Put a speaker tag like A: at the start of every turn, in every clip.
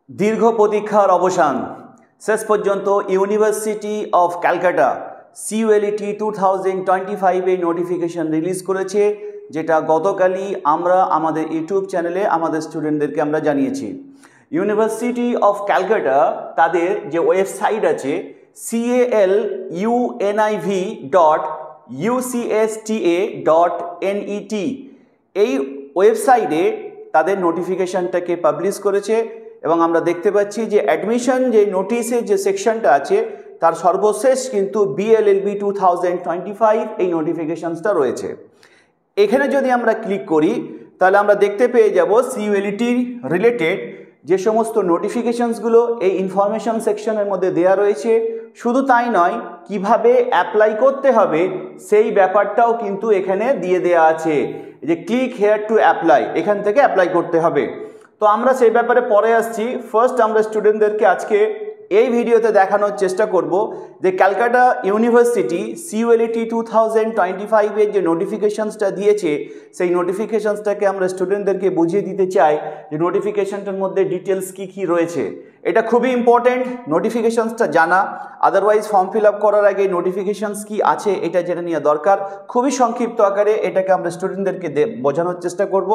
A: দীর্ঘ প্রতীক্ষার অবসান শেষ পর্যন্ত ইউনিভার্সিটি অফ ক্যালকাটা CULET 2025 এই নোটিফিকেশন রিলিজ করেছে, যেটা গতকালই আমরা আমাদের ইউটিউব চ্যানেলে আমাদের স্টুডেন্টদেরকে আমরা জানিয়েছি। ইউনিভার্সিটি অফ ক্যালকাটা তাদের যে ওয়েবসাইট আছে caluniv.ucsta.net এই ওয়েবসাইটে তাদের নোটিফিকেশানটাকে পাবলিশ করেছে এবং আমরা দেখতে পাচ্ছি যে অ্যাডমিশন যে নোটিশের যে সেকশনটা আছে তার সর্বশেষ কিন্তু BLLB 2025 এই নোটিফিকেশানসটা রয়েছে। এখানে যদি আমরা ক্লিক করি তাহলে আমরা দেখতে পেয়ে যাব CULET রিলেটেড যে সমস্ত নোটিফিকেশানসগুলো এই ইনফরমেশন সেকশনের মধ্যে দেওয়া রয়েছে। শুধু তাই নয়, কিভাবে অ্যাপ্লাই করতে হবে সেই ব্যাপারটাও কিন্তু এখানে দিয়ে দেওয়া আছে, যে ক্লিক হেয়ার টু অ্যাপ্লাই, এখান থেকে অ্যাপ্লাই করতে হবে। তো আমরা সেই ব্যাপারে পরে আসছি। ফার্স্ট আমরা স্টুডেন্টদেরকে আজকে এই ভিডিওতে দেখানোর চেষ্টা করব যে ক্যালকাটা ইউনিভার্সিটি CULET 2025 এর যে নোটিফিকেশানসটা দিয়েছে সেই নোটিফিকেশানসটাকে আমরা স্টুডেন্টদেরকে বুঝিয়ে দিতে চাই যে নোটিফিকেশানটার মধ্যে ডিটেলস কী রয়েছে। এটা খুবই ইম্পর্টেন্ট নোটিফিকেশানসটা জানা, আদারওয়াইজ ফর্ম ফিল আপ করার আগে নোটিফিকেশানস কি আছে এটা জেনে নেওয়া দরকার। খুবই সংক্ষিপ্ত আকারে এটাকে আমরা স্টুডেন্টদেরকে বোঝানোর চেষ্টা করব।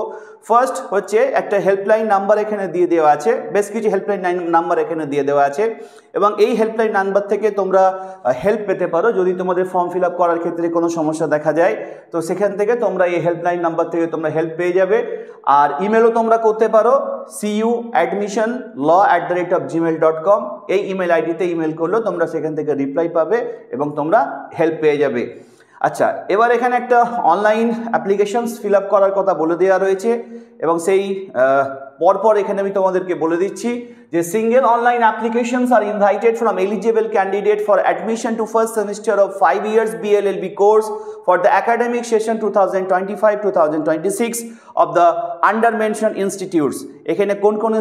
A: ফার্স্ট হচ্ছে একটা হেল্পলাইন নাম্বার এখানে দিয়ে দেওয়া আছে, বেশ কিছু হেল্পলাইন নাম্বার এখানে দিয়ে দেওয়া আছে এবং এই হেল্পলাইন নাম্বার থেকে তোমরা হেল্প পেতে পারো যদি তোমাদের ফর্ম ফিল আপ করার ক্ষেত্রে কোনো সমস্যা দেখা যায়। তো সেখান থেকে তোমরা এই হেল্পলাইন নাম্বার থেকে তোমরা হেল্প পেয়ে যাবে। আর ইমেলও তোমরা করতে পারো cuadmissionlaw@gmail.com এই ইমেল আইডিতে ইমেল করলেও তোমরা সেখান থেকে রিপ্লাই পাবে এবং তোমরা হেল্প পেয়ে যাবে। আচ্ছা, এবার এখানে একটা অনলাইন অ্যাপ্লিকেশনস ফিল আপ করার কথা বলে দেওয়া রয়েছে এবং সেই পরপর এখানে আমি তোমাদেরকে বলে দিচ্ছি যে single online applications are invited from eligible candidate for admission to first semester of 5 years BLLB course for the academic session 2025-2026 of the under mentioned institutes। এখানে কোন কোন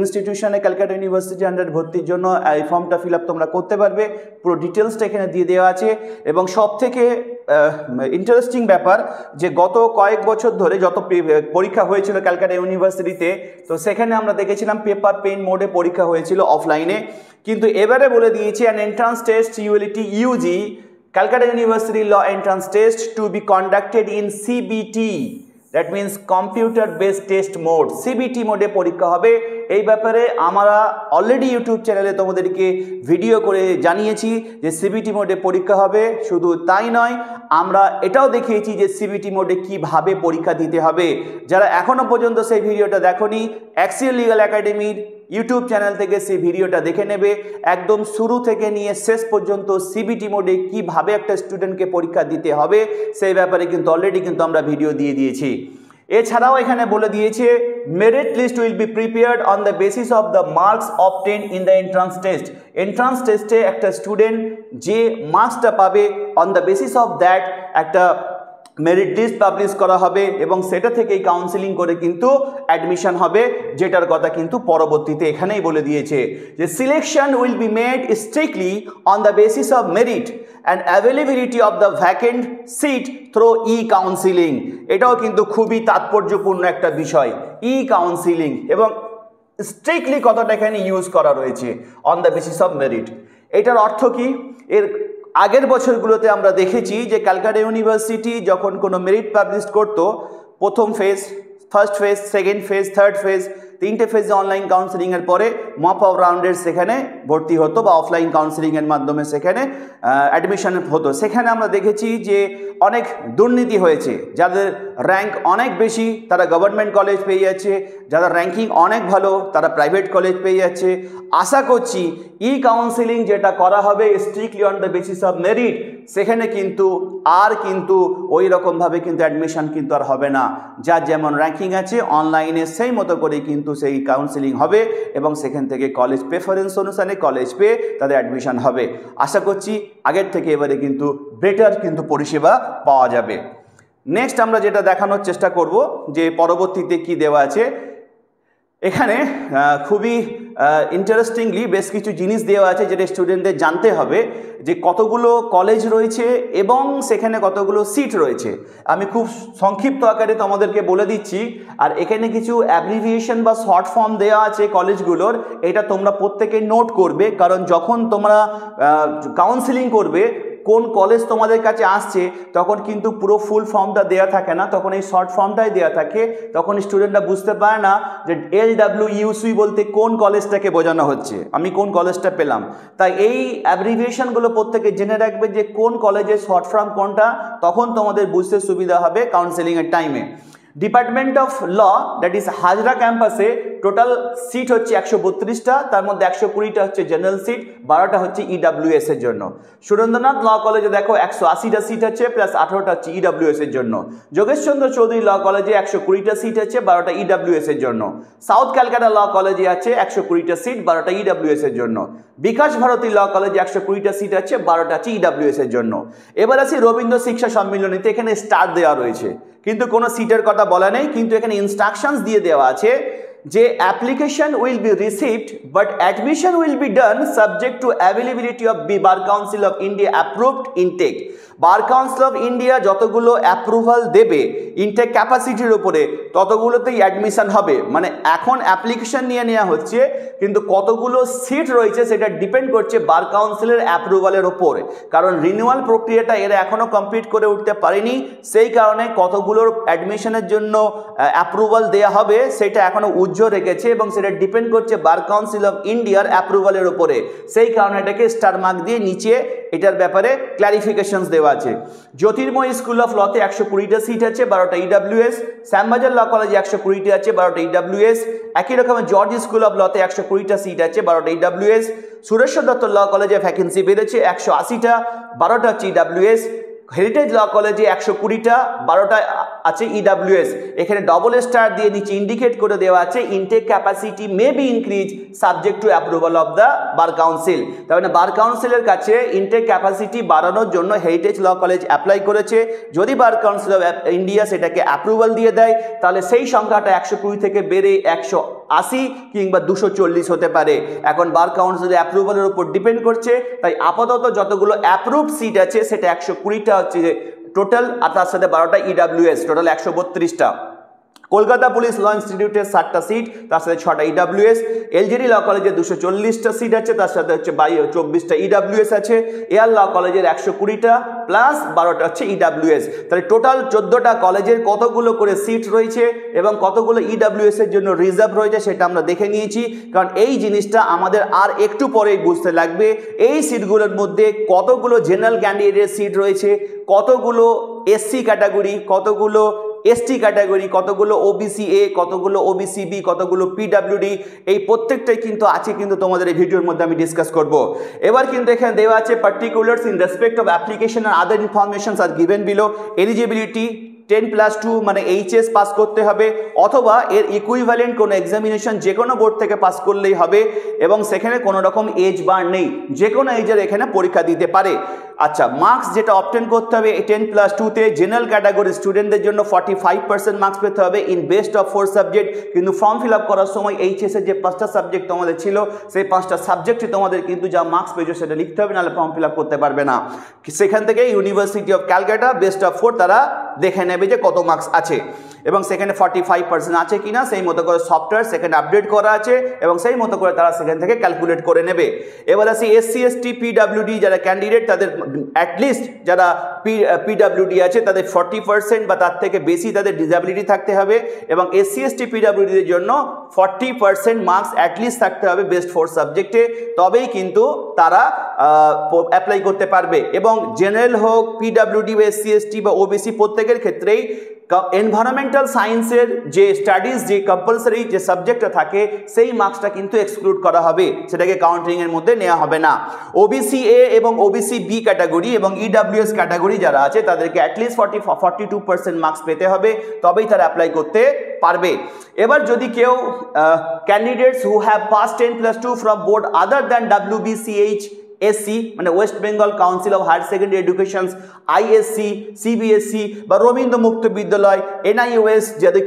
A: ইনস্টিটিউশনে ক্যালকাটা ইউনিভার্সিটি আন্ডার ভর্তির জন্য এই ফর্মটা ফিল আপ তোমরা করতে পারবে, পুরো ডিটেলসটা এখানে দিয়ে দেওয়া আছে। এবং সব থেকে ইন্টারেস্টিং ব্যাপার যে গত কয়েক বছর ধরে যত পরীক্ষা হয়েছিল ক্যালকাটা ইউনিভার্সিটিতে, তো সেখানে আমরা দেখেছিলাম পেপার পেন মোডে পরীক্ষা হয়েছিল অফলাইনে, কিন্তু এবারে বলে দিয়েছি an entrance test CULET UG Calcutta University Law Entrance Test to be conducted in CBT, that means computer based test mode। CBT মোডে পরীক্ষা হবে। এই ব্যাপারে আমরা অলরেডি ইউটিউব চ্যানেলে তোমাদেরকে ভিডিও করে জানিয়েছি যে CBT মোডে পরীক্ষা হবে। শুধু তাই নয়, আমরা এটাও দেখিয়েছি যে CBT মোডে কিভাবে পরীক্ষা দিতে হবে। যারা এখনও পর্যন্ত সেই ভিডিওটা দেখোনি, অ্যাক্সিয়াল লিগাল একাডেমির ইউটিউব চ্যানেল থেকে সেই ভিডিওটা দেখে নেবে। একদম শুরু থেকে নিয়ে শেষ পর্যন্ত CBT মোডে কিভাবে একটা স্টুডেন্টকে পরীক্ষা দিতে হবে সেই ব্যাপারে কিন্তু অলরেডি কিন্তু আমরা ভিডিও দিয়ে দিয়েছি। এছাড়াও এখানে বলে দিয়েছে merit list will be prepared on the basis of the marks obtain in the entrance test. Entrance টেস্টে একটা স্টুডেন্ট যে মার্কসটা পাবে on the basis of that একটা মেরিট লিস্ট পাবলিশ করা হবে এবং সেটা থেকেই কাউন্সিলিং করে কিন্তু অ্যাডমিশন হবে, যেটার কথা কিন্তু পরবর্তীতে এখানেই বলে দিয়েছে যে selection will be made strictly on the basis of merit and availability of the vacant seat through counselling. এটাও কিন্তু খুবই তাৎপর্যপূর্ণ একটা বিষয়, কাউন্সিলিং এবং স্ট্রিক্টলি কতটা এখানে ইউজ করা রয়েছে on the basis of merit. এটার অর্থ কি? এর আগের বছরগুলোতে আমরা দেখেছি যে ক্যালকাটা ইউনিভার্সিটি যখন কোনো মেরিট পাবলিশ করতো, প্রথম phase, first phase, second phase, third phase, তিনটে ফেজে অনলাইন কাউন্সিলিংয়ের পরে মপ অফ রাউন্ডের সেখানে ভর্তি হতো বা অফলাইন কাউন্সিলিংয়ের মাধ্যমে সেখানে অ্যাডমিশন হতো। সেখানে আমরা দেখেছি যে অনেক দুর্নীতি হয়েছে। যাদের র্যাঙ্ক অনেক বেশি তারা গভর্নমেন্ট কলেজ পেয়ে যাচ্ছে, যাদের র্যাঙ্কিং অনেক ভালো তারা প্রাইভেট কলেজ পেয়ে যাচ্ছে। আশা করছি কাউন্সিলিং যেটা করা হবে strictly on the basis of merit, সেখানে কিন্তু ওই রকমভাবে কিন্তু অ্যাডমিশন কিন্তু আর হবে না। যার যেমন র্যাঙ্কিং আছে অনলাইনে সেই মতো করে কিন্তু সেই কাউন্সিলিং হবে এবং সেখান থেকে কলেজ প্রেফারেন্স অনুসারে কলেজ পেয়ে তাদের অ্যাডমিশন হবে। আশা করছি আগের থেকে এবারে কিন্তু বেটার কিন্তু পরিষেবা পাওয়া যাবে। নেক্সট আমরা যেটা দেখানোর চেষ্টা করব যে পরবর্তীতে কি দেওয়া আছে। এখানে খুবই ইন্টারেস্টিংলি বেশ কিছু জিনিস দেওয়া আছে যেটা স্টুডেন্টদের জানতে হবে যে কতগুলো কলেজ রয়েছে এবং সেখানে কতগুলো সিট রয়েছে। আমি খুব সংক্ষিপ্ত আকারে তোমাদেরকে বলে দিচ্ছি। আর এখানে কিছু অ্যাব্রিভিয়েশন বা শর্ট ফর্ম দেওয়া আছে কলেজগুলোর, এটা তোমরা প্রত্যেকে নোট করবে, কারণ যখন তোমরা কাউন্সিলিং করবে কোন কলেজ তোমাদের কাছে আসছে তখন কিন্তু পুরো ফুল ফর্মটা দেওয়া থাকে না, তখন এই শর্ট ফর্মটাই দেওয়া থাকে। তখন স্টুডেন্টরা বুঝতে পারে না যে LWUC বলতে কোন কলেজটাকে বোঝানো হচ্ছে, আমি কোন কলেজটা পেলাম। তাই এই অ্যাব্রিভিয়েশনগুলো প্রত্যেকে জেনে রাখবে যে কোন কলেজের শর্ট ফর্ম কোনটা, তখন তোমাদের বুঝতে সুবিধা হবে কাউন্সেলিংয়ের টাইমে। Department of law that is Hazra ক্যাম্পাসে টোটাল সিট হচ্ছে 132টা, তার মধ্যে 120টা হচ্ছে জেনারেল সিট, 12টা হচ্ছে EWS এর জন্য। সুরেন্দ্রনাথ ল কলেজে দেখো 180টা সিট হচ্ছে প্লাস 18টা হচ্ছে EWS এর জন্য। যোগেশচন্দ্র চৌধুরী ল কলেজে 120টা সিট হচ্ছে, 12টা EWS এর জন্য। সাউথ ক্যালকাটা ল কলেজে আছে 120টা সিট, 12টা EWS এর জন্য। বিকাশ ভারতী ল কলেজে 120টা সিট আছে, 12টা আছে EWS এর জন্য। এবার আসি রবীন্দ্র শিক্ষা সম্মিলনীতে, এখানে স্টার দেওয়া রয়েছে কিন্তু কোনো সিটের কথা বলা নেই, কিন্তু এখানে ইনস্ট্রাকশনস দিয়ে দেওয়া আছে যে application will be received but admission will be done subject to availability of bar council of India approved intake. Bar council of India যতগুলো অ্যাপ্রুভাল দেবে ইনটেক ক্যাপাসিটির উপরে ততগুলোতেই অ্যাডমিশন হবে। মানে এখন অ্যাপ্লিকেশন নিয়ে নেওয়া হচ্ছে, কিন্তু কতগুলো সিট রয়েছে সেটা ডিপেন্ড করছে বার কাউন্সিলের অ্যাপ্রুভালের ওপর, কারণ রিনিউয়াল প্রক্রিয়াটা এরা এখনও কমপ্লিট করে উঠতে পারেনি, সেই কারণে কতগুলোর অ্যাডমিশনের জন্য অ্যাপ্রুভাল দেওয়া হবে সেটা এখনও উজ্জ্বল রেখেছে এবং সেটা ডিপেন্ড করছে বার কাউন্সিল অফ ইন্ডিয়ার অ্যাপ্রুভালের ওপরে। সেই কারণে এটাকে স্টার মার্ক দিয়ে নিচে এটার ব্যাপারে ক্লারিফিকেশনস দেওয়া আছে। জ্যোতির্ময় স্কুল অফ লতে 120টা সিট আছে, 12টা EWS। শ্যামবাজার ল কলেজে 120টা আছে, 12টা EWS। একই রকমের জর্জ স্কুল অফ লতে 120টা সিট আছে, 12টা EWS। সুরেশ্বর দত্ত ল কলেজে ভ্যাকেন্সি বেড়েছে 180টা, 12টা হচ্ছে EWS। হেরিটেজ ল কলেজে 120টা, 12টা আছে EWS। এখানে ডবল স্টার দিয়ে নিচে ইন্ডিকেট করে দেওয়া আছে intake capacity may be increase subject to approval of the bar council. তার মানে বার কাউন্সিলের কাছে ইনটেক ক্যাপাসিটি বাড়ানোর জন্য হেরিটেজ ল কলেজ অ্যাপ্লাই করেছে। যদি বার কাউন্সিল অফ ইন্ডিয়া সেটাকে অ্যাপ্রুভাল দিয়ে দেয় তাহলে সেই সংখ্যাটা 120 থেকে বেড়ে 180 কিংবা 240 হতে পারে। এখন বার কাউন্সিলের অ্যাপ্রুভালের উপর ডিপেন্ড করছে, তাই আপাতত যতগুলো অ্যাপ্রুভড সিট আছে সেটা 120টা হচ্ছে টোটাল, আর তার সাথে 12টা EWS, টোটাল 132টা। কলকাতা পুলিশ ল ইনস্টিটিউটের 60টা সিট, তার সাথে 6টা EWS। এলজেডি ল কলেজে 240টা সিট আছে, তার সাথে হচ্ছে 24টা EWS আছে। এয়ার ল কলেজের 120টা প্লাস 12টা হচ্ছে EWS। তাহলে টোটাল 14টা কলেজের কতগুলো করে সিট রয়েছে এবং কতগুলো EWS এর জন্য রিজার্ভ রয়েছে সেটা আমরা দেখে নিয়েছি, কারণ এই জিনিসটা আমাদের আর একটু পরেই বুঝতে লাগবে। এই সিটগুলোর মধ্যে কতগুলো জেনারেল ক্যান্ডিডেটের সিট রয়েছে, কতগুলো SC ক্যাটাগরি, কতগুলো ST ক্যাটাগরি, কতগুলো OBC A, কতগুলো OBC B, কতগুলো PWD, এই প্রত্যেকটাই কিন্তু আছে, কিন্তু তোমাদের এই ভিডিওর মধ্যে আমি ডিসকাস করব। এবার কিন্তু এখানে দেওয়া আছে particulars in respect of application are other informations are given below. Eligibility 10+2 মানে HS পাস করতে হবে অথবা এর ইকুইভ্যালেন্ট কোনো এক্সামিনেশন যে কোনো বোর্ড থেকে পাস করলেই হবে, এবং সেখানে কোনো রকম এজ বার নেই, যে কোনো এজের এখানে পরীক্ষা দিতে পারে। আচ্ছা, মার্কস যেটা অবটেন করতে হবে এই 10+2-তে জেনারেল ক্যাটাগরি স্টুডেন্টদের জন্য 45% মার্কস পেতে হবে ইন বেস্ট অফ 4 সাবজেক্ট। কিন্তু ফর্ম ফিল আপ করার সময় HS এর যে 5টা সাবজেক্ট তোমাদের ছিল সেই 5টা সাবজেক্টে তোমাদের কিন্তু যা মার্কস পেয়েছো সেটা লিখতে হবে, নাহলে ফর্ম ফিল আপ করতে পারবে না। সেখান থেকে university of Calcutta best of 4 তারা দেখে নেবে যে কত মার্কস আছে এবং সেখানে 45% আছে কিনা সেই মতো করে সফটওয়্যার সেখানে আপডেট করা আছে এবং সেই মতো করে তারা সেখান থেকে ক্যালকুলেট করে নেবে। এবার আসি SC ST PWD যারা ক্যান্ডিডেট তাদের অ্যাটলিস্ট যারা PWD আছে তাদের 40% বা তার থেকে বেশি তাদের ডিসএবিলিটি থাকতে হবে, এবং SC ST PWD দের জন্য 40% মার্কস অ্যাটলিস্ট থাকতে হবে বেস্ট 4 সাবজেক্টে, তবেই কিন্তু তারা অ্যাপ্লাই করতে পারবে। এবং জেনারেল হোক, PWD বা SC ST বা OBC প্রত্যেকের ক্ষেত্রেই এনভায়রনমেন্টাল সায়েন্সের যে স্টাডিজ যে কম্পালসারি যে সাবজেক্টটা থাকে সেই মার্কসটা কিন্তু এক্সক্লুড করা হবে, সেটাকে কাউন্টিংয়ের মধ্যে নেওয়া হবে না। OBC A এবং OBC B ক্যাটাগরি এবং EWS ক্যাটাগরি যারা আছে তাদেরকে অ্যাটলিস্ট 42% মার্কস পেতে হবে, তবেই তারা অ্যাপ্লাই করতে পারবে। এবার যদি কেউ candidates who have pass 10+2 from board other than WBCH SC মানে west Bengal council of higher secondary education, ISC, CBSE বা রবীন্দ্র মুক্ত বিদ্যালয়, NIOS যাদের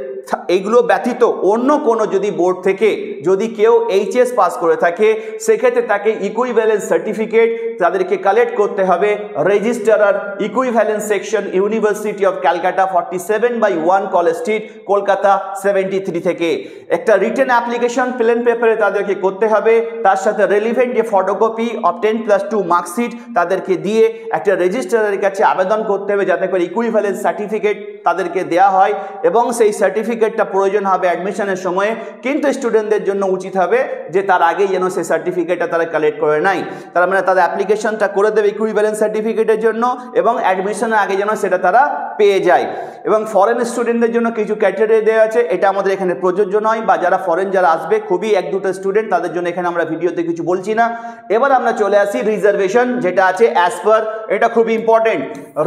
A: এইগুলো ব্যতীত অন্য কোনো যদি বোর্ড থেকে যদি কেউ এইচএস পাস করে থাকে সেক্ষেত্রে তাকে ইকুইভ্যালেন্স সার্টিফিকেট তাদেরকে কালেক্ট করতে হবে registrar equivalence section university of Calcutta 47/1 college street Kolkata 73 থেকে একটা রিটেন অ্যাপ্লিকেশন প্লেন পেপারে তাদেরকে করতে হবে তার সাথে রেলিভেন্ট যে ফটোকপি অফ 10+2 মার্কশিট তাদেরকে দিয়ে একটা রেজিস্ট্রারের কাছে আবেদন করতে হবে যাতে করে ইকুইভ্যালেন্স সার্টিফিকেট তাদেরকে দেওয়া হয় এবং সেই সার্টিফিকেটটা প্রয়োজন হবে অ্যাডমিশনের সময়ে কিন্তু স্টুডেন্টদের জন্য উচিত হবে যে তার আগেই যেন সেই সার্টিফিকেটটা তারা কালেক্ট করে নেয় তার মানে তাদের অ্যাপ্লিকেশনটা করে দেবে ইকুইভ্যালেন্স সার্টিফিকেটের জন্য এবং অ্যাডমিশনের আগে যেন সেটা তারা পেয়ে যায় এবং ফরেন স্টুডেন্টদের জন্য কিছু ক্রাইটেরিয়া দেওয়া আছে এটা আমাদের এখানে প্রযোজ্য নয় বা যারা ফরেন যারা আসবে খুবই 1-2টা স্টুডেন্ট তাদের জন্য এখানে আমরা ভিডিওতে কিছু বলছি না এবার আমরা চলে আসি রিজার্ভেশন যেটা আছে অ্যাজ পার এটা খুব important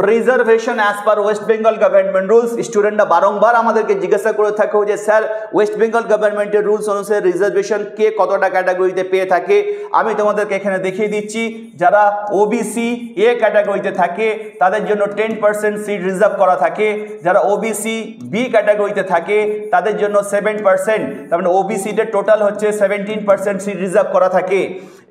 A: reservation as per West Bengal government rules স্টুডেন্টরা বারংবার আমাদেরকে জিজ্ঞাসা করে থাকে যে স্যার ওয়েস্ট বেঙ্গল গভর্নমেন্টের রুলস অনুসারে রিজার্ভেশন কে কতটা ক্যাটাগরিতে পেয়ে থাকে আমি তোমাদেরকে এখানে দেখিয়ে দিচ্ছি যারা ওবিসি এ ক্যাটাগরিতে থাকে তাদের জন্য 10% সিট রিজার্ভ করা থাকে যারা ওবিসি বি ক্যাটাগরিতে থাকে তাদের জন্য 7% তার মানে ওবিসিদের টোটাল হচ্ছে 17% সিট রিজার্ভ করা থাকে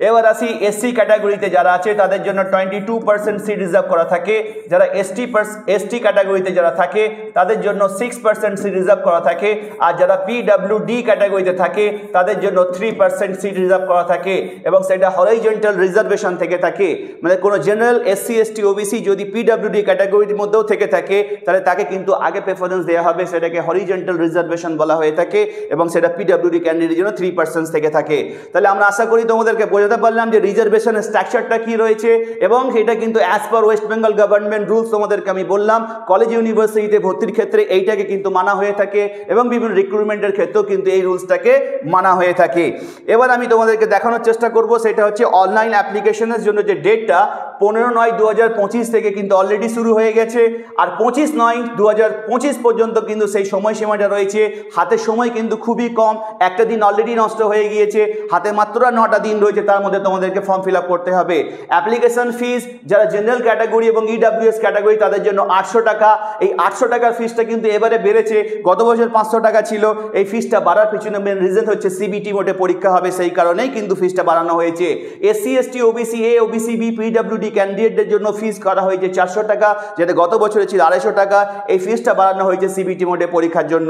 A: এবার আসি এসসি ক্যাটাগরিতে যারা আছে তাদের জন্য 22% সিট রিজার্ভ করা থাকে যারা এসটি ক্যাটাগরিতে যারা থাকে তাদের জন্য 6% সিট রিজার্ভ করা থাকে আর যারা পিডব্লিউডি ক্যাটাগরিতে থাকে তাদের জন্য 3% সিট রিজার্ভ করা থাকে এবং সেটা হরাইজন্টাল রিজার্ভেশন থেকে থাকে মানে কোনো জেনারেল এসসি এসটি ওবিসি যদি পিডব্লিউডি ক্যাটাগরির মধ্যেও থেকে থাকে তাহলে তাকে কিন্তু আগে প্রেফারেন্স দেওয়া হবে সেটাকে হরাইজন্টাল রিজার্ভেশন বলা হয়ে থাকে এবং সেটা পিডব্লিউডি ক্যান্ডিডেটের জন্য 3% থেকে থাকে তাহলে আমরা আশা করি তোমাদেরকে বোঝাতে পারলাম যে রিজার্ভেশন স্ট্রাকচারটা কি রয়েছে এবং সেটা কিন্তু as per West Bengal government rules তোমাদেরকে আমি বললাম কলেজ ইউনিভার্সিটিতে ভর্তির ক্ষেত্রে এইটাকে কিন্তু মানা হয়ে থাকে এবং বিভিন্ন রিক্রুটমেন্টের ক্ষেত্রেও কিন্তু এই রুলসটাকে মানা হয়ে থাকে এবার আমি তোমাদেরকে দেখানোর চেষ্টা করব সেটা হচ্ছে অনলাইন অ্যাপ্লিকেশনের জন্য যে ডেটটা 15/9/2025 থেকে কিন্তু অলরেডি শুরু হয়ে গেছে আর 25/9/2025 পর্যন্ত কিন্তু সেই সময়সীমাটা রয়েছে হাতে সময় কিন্তু খুবই কম একটা দিন অলরেডি নষ্ট হয়ে গিয়েছে হাতে মাত্র 9টা দিন রয়েছে তার মধ্যে তোমাদেরকে ফর্ম ফিল আপ করতে হবে অ্যাপ্লিকেশন ফিস যারা জেনারেল ক্যাটাগরি এবং ইডব্লিউএস ক্যাটাগরি তাদের জন্য 800 টাকা এই 800 টাকার ফিসটা কিন্তু এবারে বেড়েছে গত বছর 500 টাকা ছিল এই ফিসটা বাড়ার পিছনে মেন রিজন হচ্ছে সিবিটি মোডে পরীক্ষা হবে সেই কারণেই কিন্তু ফিসটা বাড়ানো হয়েছে SC ST OBC A OBC B পিডব্লিউডি ক্যান্ডিডেটদের জন্য ফিস করা হয়েছে 400 টাকা যেটা গত বছরে ছিল 250 টাকা এই ফিসটা বাড়ানো হয়েছে সিবিটি মোডে পরীক্ষার জন্য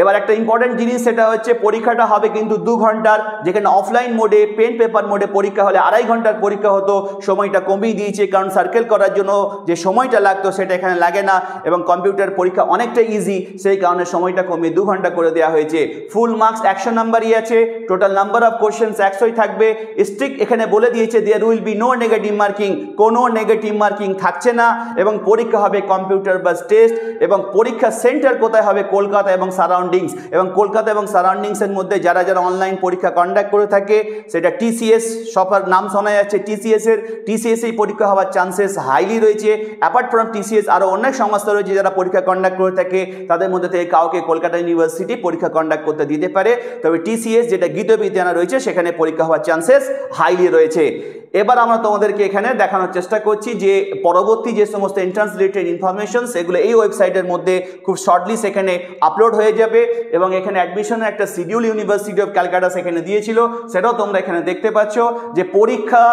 A: এবার একটা ইম্পর্টেন্ট জিনিস সেটা হচ্ছে পরীক্ষাটা হবে কিন্তু 2 ঘন্টার যেখানে অফলাইন মোডে পেন পেপার মোডে পরীক্ষা হলে 2.5 ঘন্টার পরীক্ষা হতো সময়টা কমিয়ে দিয়েছে কারণ সার্কেল করার জন্য যে সময়টা লাগতো সেটা এখানে লাগে না এবং কম্পিউটার পরীক্ষা অনেকটা ইজি সেই কারণে সময়টা কমিয়ে 2 ঘন্টা করে দেওয়া হয়েছে ফুল মার্কস 100 নাম্বারই আছে টোটাল নাম্বার অফ কোশ্চেন্স 100ই থাকবে স্ট্রিক্ট এখানে বলে দিয়েছে there will be no negative marking কোনো নেগেটিভ মার্কিং থাকছে না এবং পরীক্ষা হবে কম্পিউটার বাস টেস্ট এবং পরীক্ষা সেন্টার কোথায় হবে কলকাতা এবং সারাউন্ডিংস এবং কলকাতা এবং সারাউন্ডিংসের মধ্যে যারা যারা অনলাইন পরীক্ষা কন্ডাক্ট করে থাকে সেটা টিসিএস সবার নাম শোনা যাচ্ছে টিসিএস এই পরীক্ষা হওয়ার চান্সেস হাইলি রয়েছে অ্যাপার্ট ফ্রম টিসিএস আরও অনেক সংস্থা রয়েছে যারা পরীক্ষা কন্ডাক্ট করে থাকে তাদের মধ্যে থেকে কাউকে কলকাতা ইউনিভার্সিটি পরীক্ষা কন্ডাক্ট করতে দিতে পারে তবে টিসিএস যেটা গীতবিদ্যানা রয়েছে সেখানে পরীক্ষা হওয়ার চান্সেস হাইলি রয়েছে এবার আমরা তোমাদেরকে এখানে দেখানোর চেষ্টা করছি যে পরবর্তী যে সমস্ত এন্ট্রান্স রিলেটেড ইনফরমেশন সেগুলো এই ওয়েবসাইটের মধ্যে খুব শর্টলি সেখানে আপলোড হয়ে যাবে এবং এখানে অ্যাডমিশনের একটা শিডিউল ইউনিভার্সিটি অফ ক্যালকাটা সেখানে দিয়েছিল সেটাও তোমরা এখানে দেখতে পাচ্ছ যে পরীক্ষা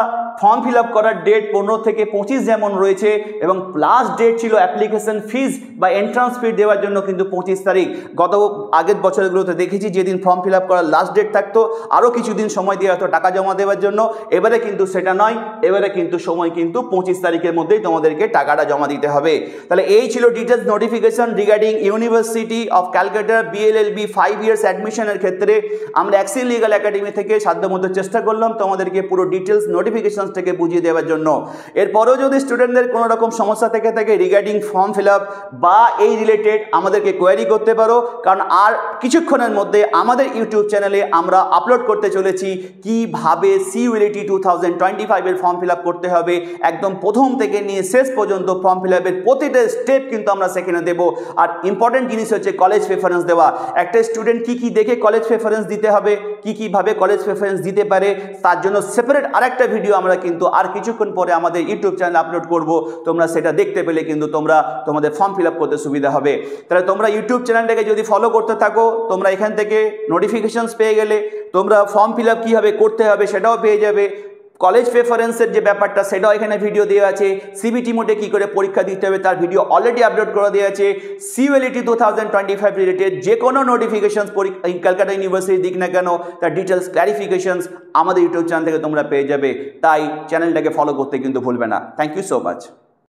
A: ফর্ম ফিল আপ করার ডেট 15 থেকে 25 যেমন রয়েছে এবং লাস্ট ডেট ছিল অ্যাপ্লিকেশন ফিজ বা এন্ট্রান্স ফি দেওয়ার জন্য কিন্তু 25 তারিখ গত আগের বছরগুলোতে দেখেছি যেদিন ফর্ম ফিল আপ করার লাস্ট ডেট থাকতো আরও কিছুদিন সময় দেওয়া হতো টাকা জমা দেওয়ার জন্য এবারে কিন্তু সেটা নয় এবারে কিন্তু সময় কিন্তু 25 তারিখের মধ্যেই তোমাদেরকে টাকাটা জমা দিতে হবে তাহলে এই ছিল details notification regarding university of Calcutta BLLB 5 years অ্যাডমিশনের ক্ষেত্রে আমরা অ্যাক্সিস লিগাল একাডেমি থেকে সাধ্যমতো চেষ্টা করলাম তোমাদেরকে পুরো ডিটেলস নোটিফিকেশন থেকে বুঝিয়ে দেওয়ার জন্য এরপরেও যদি স্টুডেন্টদের কোনো রকম সমস্যা থেকে থাকে রিগার্ডিং ফর্ম ফিল আপ বা এই রিলেটেড আমাদেরকে কোয়ারি করতে পারো কারণ আর কিছুক্ষণের মধ্যে আমাদের ইউটিউব চ্যানেলে আমরা আপলোড করতে চলেছি কিভাবে সিইউএলটি 2025 এর ফর্ম ফিল আপ করতে হবে একদম প্রথম থেকে নিয়ে শেষ পর্যন্ত ফর্ম ফিল আপের প্রতিটা স্টেপ কিন্তু আমরা সেখানে দেব আর ইম্পর্টেন্ট জিনিস হচ্ছে কলেজ প্রেফারেন্স দেওয়া একটা স্টুডেন্ট কি দেখে কলেজ প্রেফারেন্স দিতে হবে কিভাবে কলেজ প্রেফারেন্স দিতে পারে তার জন্য সেপারেট আরেকটা ভিডিও আমরা কিন্তু আর কিছুক্ষণ পরে আমাদের ইউটিউব চ্যানেল আপলোড করব, তোমরা সেটা দেখতে পেলে কিন্তু তোমরা তোমাদের ফর্ম ফিল আপ করতে সুবিধা হবে। তাহলে তোমরা ইউটিউব চ্যানেলটাকে যদি ফলো করতে থাকো, তোমরা এখান থেকে নোটিফিকেশনস পেয়ে গেলে তোমরা ফর্ম ফিল আপ কীভাবে করতে হবে সেটাও পেয়ে যাবে। কলেজ প্রেফারেন্সের যে ব্যাপারটা সেটাও এখানে ভিডিও দেওয়া আছে। সিবিটি মোডে কী করে পরীক্ষা দিতে হবে তার ভিডিও অলরেডি আপলোড করে দেওয়া আছে। CULET 2025 রিলেটেড যে কোনো নোটিফিকেশনস ক্যালকাটা ইউনিভার্সিটির দিক না কেন তার ডিটেলস ক্ল্যারিফিকেশনস আমাদের ইউটিউব চ্যানেল থেকে তোমরা পেয়ে যাবে। তাই চ্যানেলটাকে ফলো করতে কিন্তু ভুলবে না। Thank you so much.